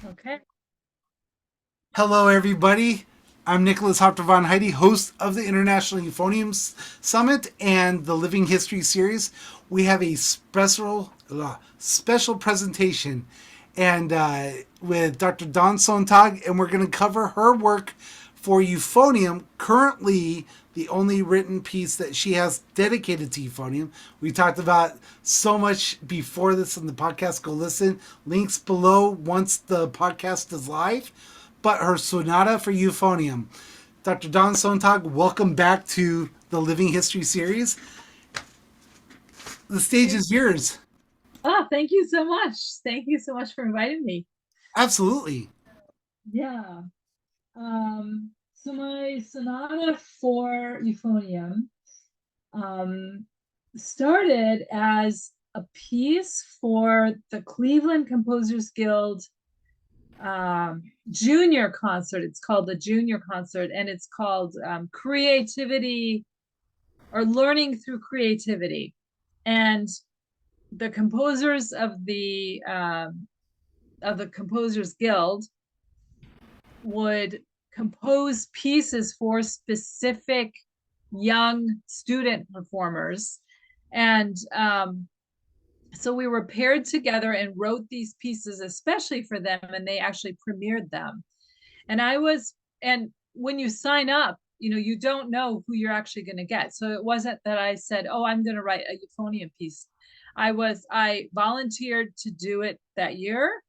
Okay. Hello, everybody. I'm Nicholas Hopter von Heidi, host of the International Euphonium Summit and the Living History series. We have a special presentation and with Dr. Dawn Sonntag, and we're going to cover her work for Euphonium. Currently, the only written piece that she has dedicated to Euphonium. We talked about so much before this in the podcast. Go listen. Links below once the podcast is live, but her Sonata for Euphonium. Dr. Don Sontag, welcome back to the Living History series. The stage Thank is yours. thank you so much. Thank you so much for inviting me. Absolutely. Yeah. So my sonata for euphonium um, started as a piece for the Cleveland Composers Guild junior concert. It's called the junior concert, and it's called Creativity or Learning Through Creativity. And the composers of the Composers Guild would compose pieces for specific young student performers. And so we were paired together and wrote these pieces especially for them, and they actually premiered them. And when you sign up, you don't know who you're actually going to get. So it wasn't that I said, oh, I'm going to write a euphonium piece. I volunteered to do it that year,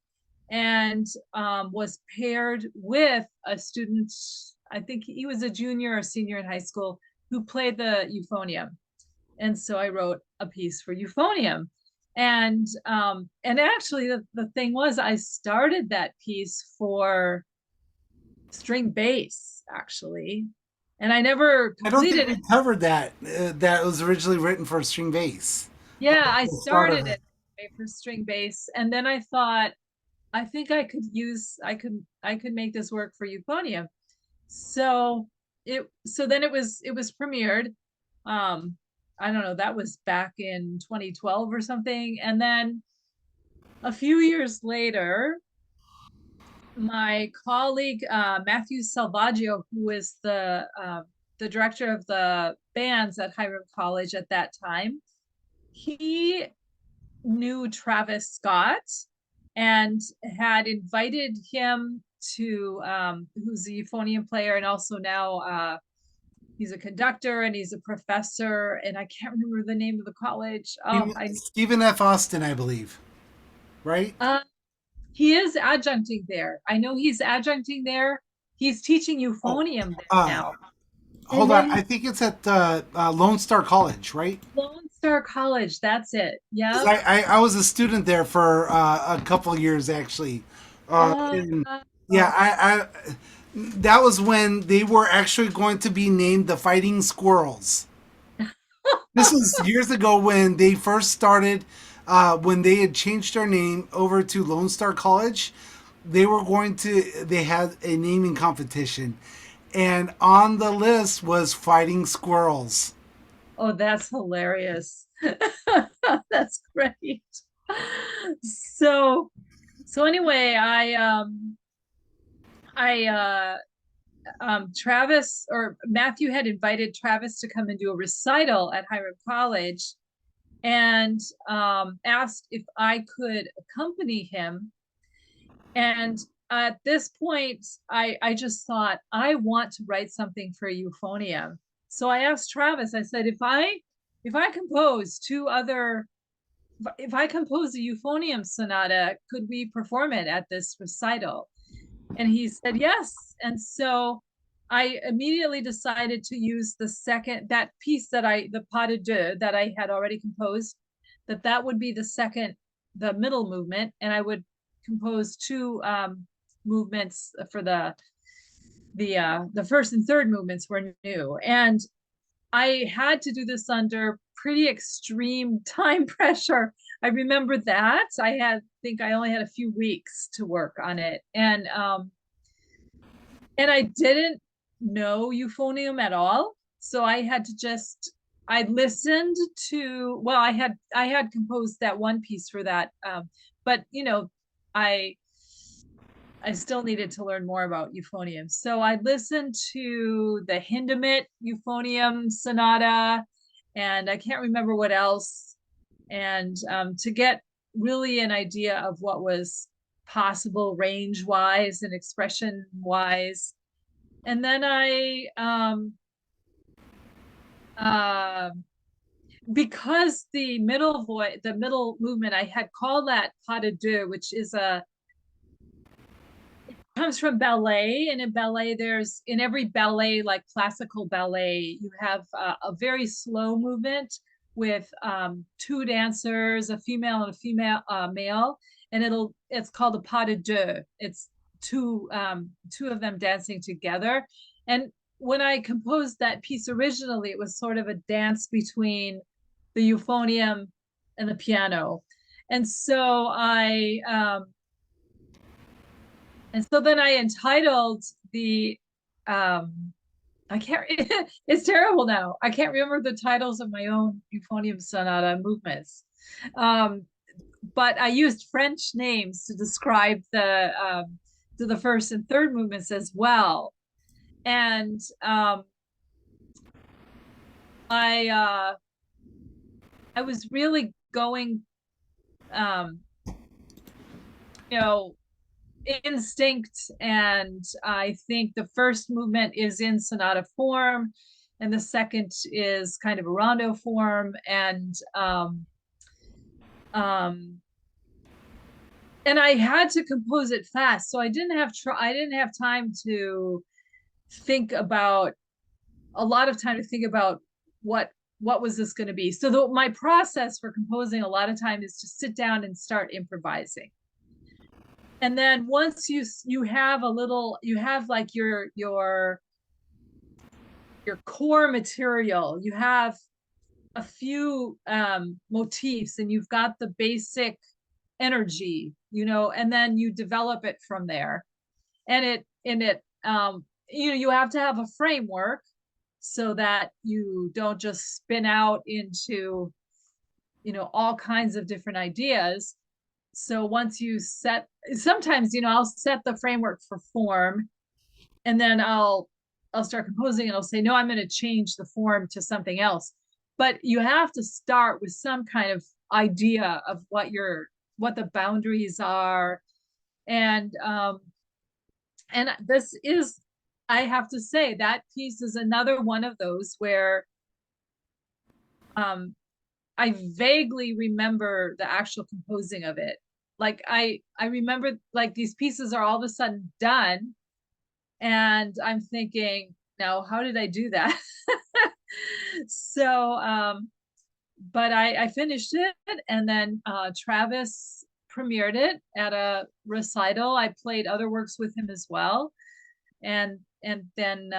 and was paired with a student. I think he was a junior or senior in high school who played the euphonium. And so I wrote a piece for euphonium. And actually the thing was I started that piece for string bass, actually. And I never I don't think completed we it. covered that. That was originally written for string bass. Yeah, I The start started of it. it for string bass. And then I thought, I think I could make this work for euphonium. So then it was premiered. Um, I don't know, that was back in 2012 or something. And then a few years later, my colleague Matthew Salvaggio, who was the director of the bands at Hiram College at that time, he knew Travis Scott and had invited him to, who's a euphonium player and also now he's a conductor and he's a professor, and I can't remember the name of the college. Oh, I Stephen F. Austin, I believe. Right? uh, he is adjuncting there. I know he's adjuncting there. He's teaching Oh, euphonium there uh, now. And hold on. then I think it's at Lone Star College, right? Lone Star College, that's it. Because Yep. I was a student there for a couple of years, actually. Oh, And yeah, that was when they were actually going to be named the Fighting Squirrels. This was years ago when they first started, when they had changed their name over to Lone Star College. They had a naming competition. And on the list was Fighting Squirrels. oh, that's hilarious. That's great. So so anyway, I Travis or Matthew had invited Travis to come and do a recital at Hiram College, and asked if I could accompany him. And at this point, I just thought, I want to write something for euphonium. So I asked Travis, I said, if I compose two other if I compose a euphonium sonata, could we perform it at this recital? And he said yes. And so I immediately decided to use that piece the pas de deux that I had already composed, that would be the middle movement, and I would compose two movements for the first and third movements were new. And I had to do this under pretty extreme time pressure. I remember that think I only had a few weeks to work on it, and I didn't know euphonium at all, so I listened to, well, I had composed that one piece for that, but I I still needed to learn more about euphonium. So I listened to the Hindemith Euphonium Sonata, and I can't remember what else. And to get really an idea of what was possible range wise and expression wise. And then uh, because the middle voice, the middle movement, I had called that pas de deux, which is comes from ballet, and in ballet there's in every ballet, like classical ballet, you have a very slow movement with two dancers, a female and a female male, and it's called a pas de deux. It's two of them dancing together. And when I composed that piece originally, it was sort of a dance between the euphonium and the piano. And so then I entitled the I can't it's terrible now. I can't remember the titles of my own euphonium sonata movements. Um, but I used French names to describe the first and third movements as well. And I was really going you know instinct, and I think the first movement is in sonata form and the second is kind of a rondo form, um and I had to compose it fast, so I didn't have time to think about a lot of time to think about what was this going to be. So my process for composing a lot of time is to sit down and start improvising. And then once you have like your core material, you have a few motifs, and you've got the basic energy, and then you develop it from there. And you have to have a framework so that you don't just spin out into all kinds of different ideas. So once you sometimes I'll set the framework for form, and then I'll start composing, and I'll say, no, I'm going to change the form to something else. But you have to start with some kind of idea of what the boundaries are. And this is, I have to say, that piece is another one of those where I vaguely remember the actual composing of it. Like I remember, like, these pieces are all of a sudden done, and I'm thinking, now how did I do that? So but I finished it, and then Travis premiered it at a recital. I played other works with him as well. And then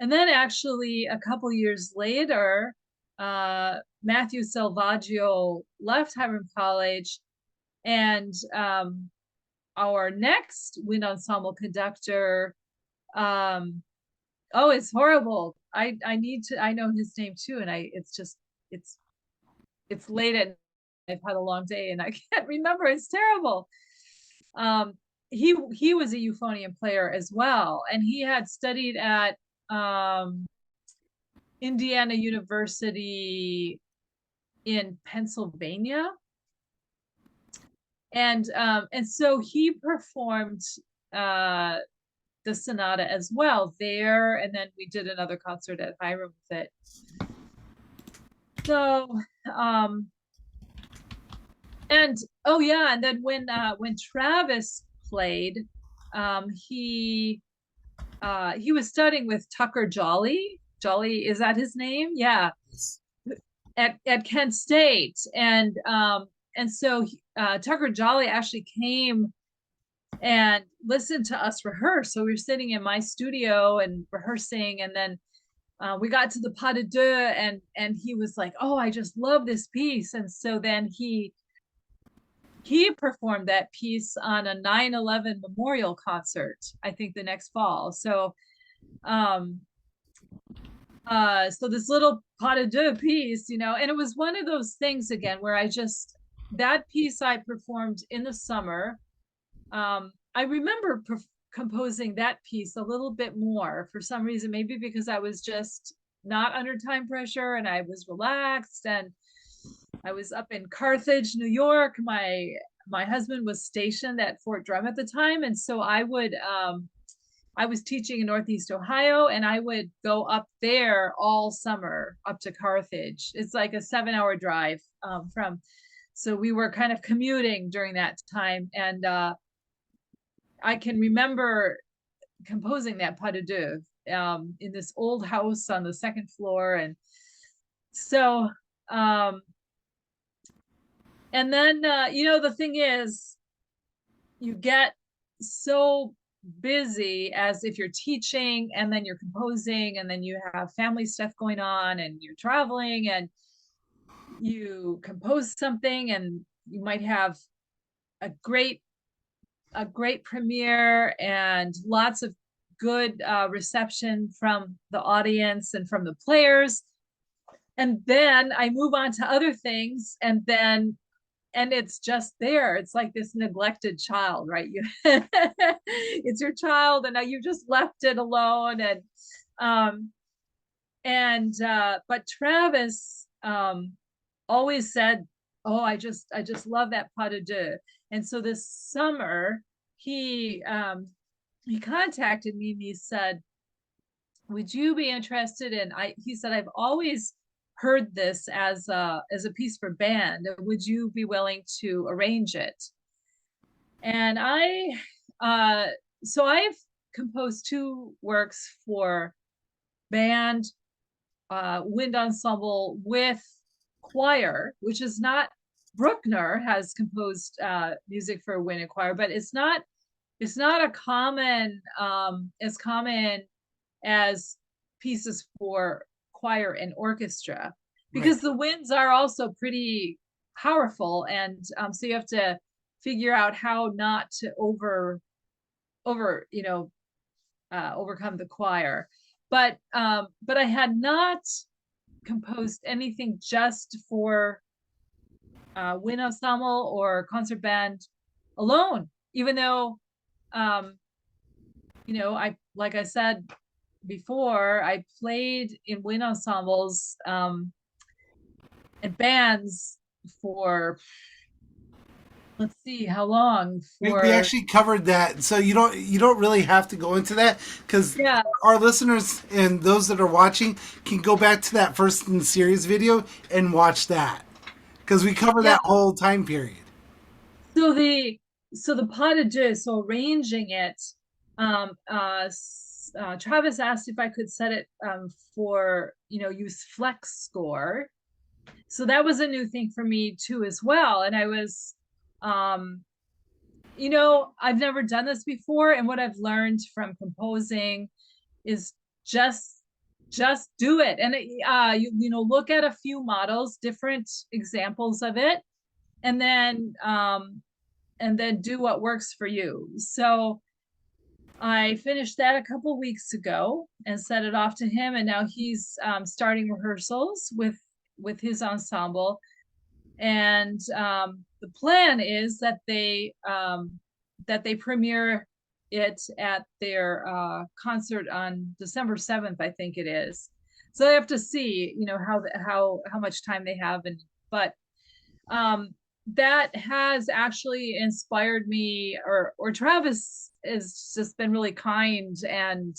actually a couple years later, Matthew Salvaggio left Hiram College, and our next wind ensemble conductor, oh, it's horrible. I know his name too, and it's late at night. I've had a long day and I can't remember. It's terrible. Um, he was a euphonium player as well, and he had studied at Indiana University in Pennsylvania, and so he performed the sonata as well there, and then we did another concert at Hiram with it. So and oh yeah, and then when Travis played, he was studying with Tucker Jolly. Jolly, is that his name? Yeah, at Kent State, and so Tucker Jolly actually came and listened to us rehearse. So we were sitting in my studio and rehearsing, and then we got to the pas de deux, and he was like, "Oh, I just love this piece." And so then he performed that piece on a 9/11 memorial concert, I think the next fall. So so this little pas de deux piece, and it was one of those things again where that piece I performed in the summer. I remember composing that piece a little bit more for some reason, maybe because I was just not under time pressure and I was relaxed, and I was up in Carthage, New York. My husband was stationed at Fort Drum at the time, and so I was teaching in Northeast Ohio, and I would go up there all summer up to Carthage. It's like a 7-hour drive from, so we were kind of commuting during that time. And I can remember composing that pas de deux in this old house on the second floor. And so, and then, the thing is, you get so busy as if you're teaching and then you're composing and then you have family stuff going on and you're traveling and you compose something and you might have a great premiere and lots of good reception from the audience and from the players, and then I move on to other things, and it's just there. It's like this neglected child, right? You it's your child and now you've just left it alone. But Travis always said, oh, I just love that pas de deux. And so this summer he contacted me and he said, would you be interested in, he said, I've always heard this as a piece for band. Would you be willing to arrange it? And so I've composed 2 works for band, wind ensemble with choir, which is not, Bruckner has composed music for wind and choir, but it's not a common as common as pieces for choir and orchestra, because Right. the winds are also pretty powerful, and so you have to figure out how not to over overcome the choir. But I had not composed anything just for wind ensemble or concert band alone, even though I, like I said before, I played in wind ensembles and bands for, let's see how long, We for, actually covered that, so you don't really have to go into that because yeah, our listeners and those that are watching can go back to that first in series video and watch that because we cover yeah. that whole time period. So the pas de deux, so arranging it, Travis asked if I could set it for use flex score. So that was a new thing for me too as well. And I was um I've never done this before, and what I've learned from composing is just just do it. And look at a few models, different examples of it, and then do what works for you. So I finished that a couple weeks ago and sent it off to him, and now he's starting rehearsals with his ensemble. And the plan is that they premiere it at their concert on December 7th, I think it is. So they have to see, how much time they have, and but um, that has actually inspired me, or Travis has just been really kind and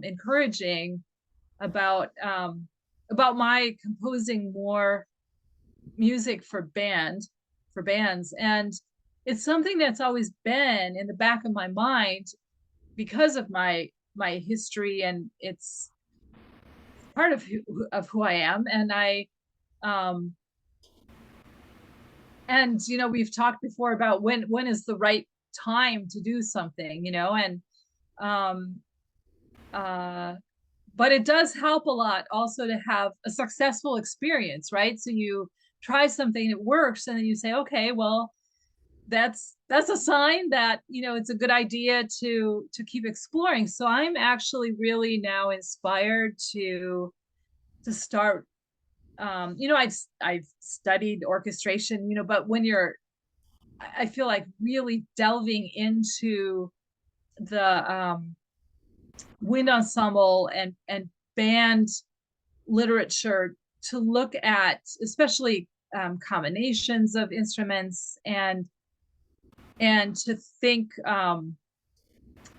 encouraging about my composing more music for bands. And it's something that's always been in the back of my mind because of my history, and it's part of who I am. And um we've talked before about when is the right time to do something, and um uh but it does help a lot also to have a successful experience, right? So you try something, it works, and then you say, okay, well, that's a sign that it's a good idea to keep exploring. So I'm actually really now inspired to start. I've studied orchestration, but when you're I feel like really delving into the wind ensemble and band literature to look at, especially combinations of instruments, and to think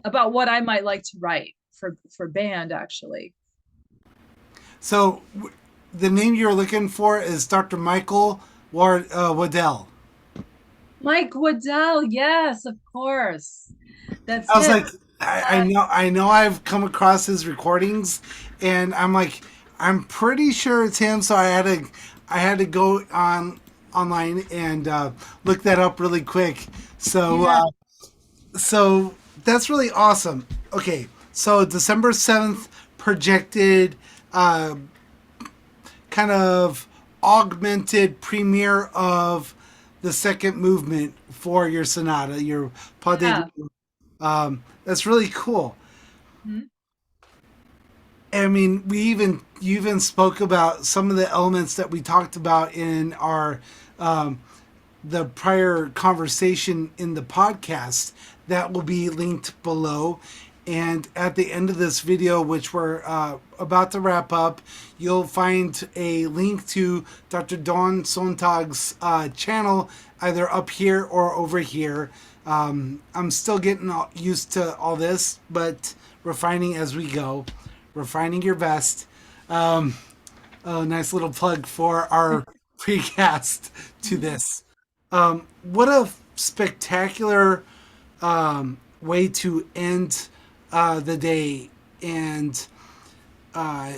about what I might like to write for band, actually. So the name you're looking for is Dr. Michael Waddell. Mike Waddell, yes, of course. That's I was like, him. I Uh, know, I know, I've come across his recordings, and I'm like, I'm pretty sure it's him. So I had to go online and look that up really quick. So, yeah, so that's really awesome. Okay, so December 7th projected, uh, kind of augmented premiere of the second movement for your sonata, your pas de yeah. deux. That's really cool. Mhm. I mean, you even spoke about some of the elements that we talked about in our the prior conversation in the podcast that will be linked below. And at the end of this video, which we're about to wrap up, you'll find a link to Dr. Dawn Sonntag's channel, either up here or over here. I'm still getting used to all this, but refining as we go. Refining your best. A nice little plug for our precast to this. What a spectacular way to end the day and uh,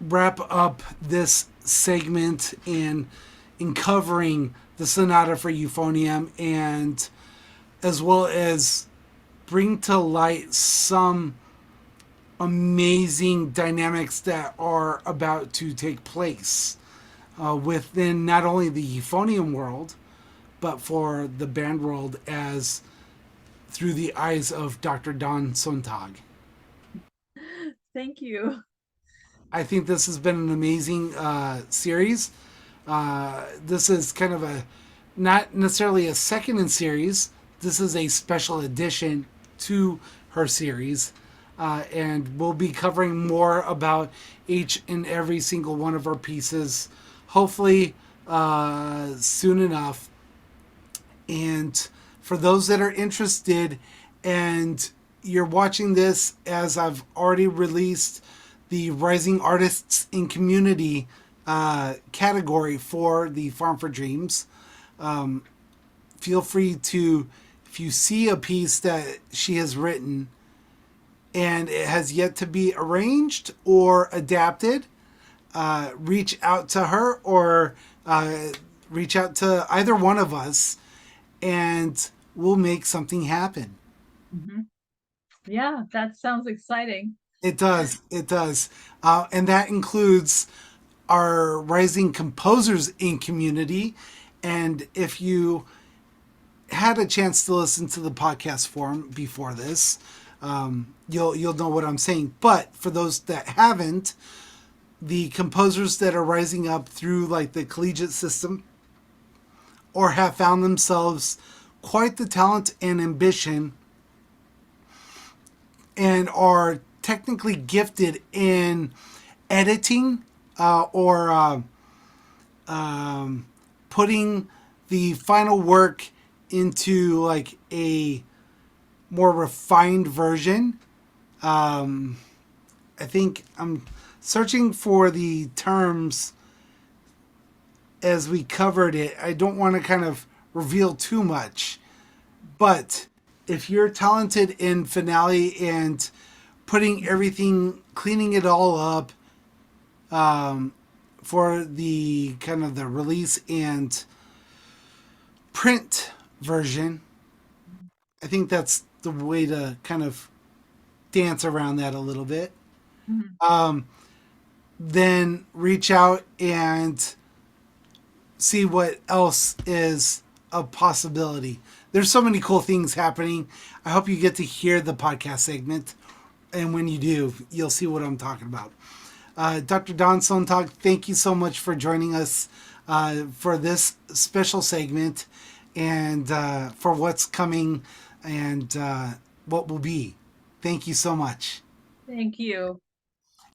wrap up this segment in covering the Sonata for Euphonium, and as well as bring to light some amazing dynamics that are about to take place within not only the euphonium world, but for the band world as through the eyes of Dr. Don Sonntag. Thank you. I think this has been an amazing series. This is kind of a not necessarily a second in series. This is a special edition to her series. And we'll be covering more about each and every single one of our pieces, hopefully soon enough. And for those that are interested, and you're watching this as I've already released the Rising Artists in Community category for the Farm for Dreams, feel free to, if you see a piece that she has written and it has yet to be arranged or adapted, reach out to her or reach out to either one of us, and we'll make something happen. Mhm. Yeah, that sounds exciting. It does. It does. And that includes our Rising Composers in Community. And if you had a chance to listen to the podcast form before this, you'll know what I'm saying. But for those that haven't, the composers that are rising up through like the collegiate system or have found themselves quite the talent and ambition and are technically gifted in editing or putting the final work into like a more refined version. I think I'm searching for the terms as we covered it. I don't want to kind of reveal too much, but if you're talented in finale and putting everything, cleaning it all up for the kind of the release and print version, I think that's the way to kind of dance around that a little bit. Mhm. Then reach out and see what else is a possibility. There's so many cool things happening. I hope you get to hear the podcast segment. And when you do, you'll see what I'm talking about. Dr. Don Sonntag, thank you so much for joining us for this special segment. and for what's coming and what will be. Thank you so much. Thank you.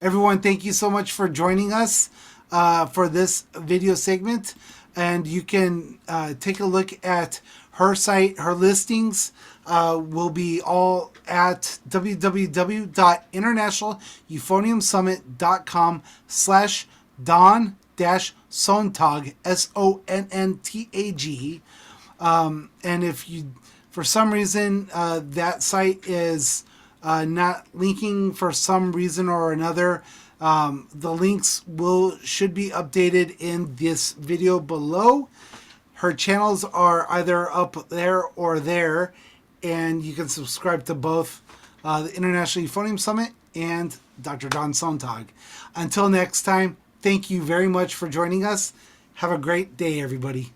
Everyone, thank you so much for joining us for this video segment. And you can take a look at her site. Her listings will be all at www.internationaleuphoniumsummit.com/Don-Sonntag, Sonntag. And if you, for some reason, that site is not linking for some reason or another, the links should be updated in this video below. Her channels are either up there or there, and you can subscribe to both the International Euphonium Summit and Dr. Don Sonntag. Until next time, thank you very much for joining us. Have a great day, everybody.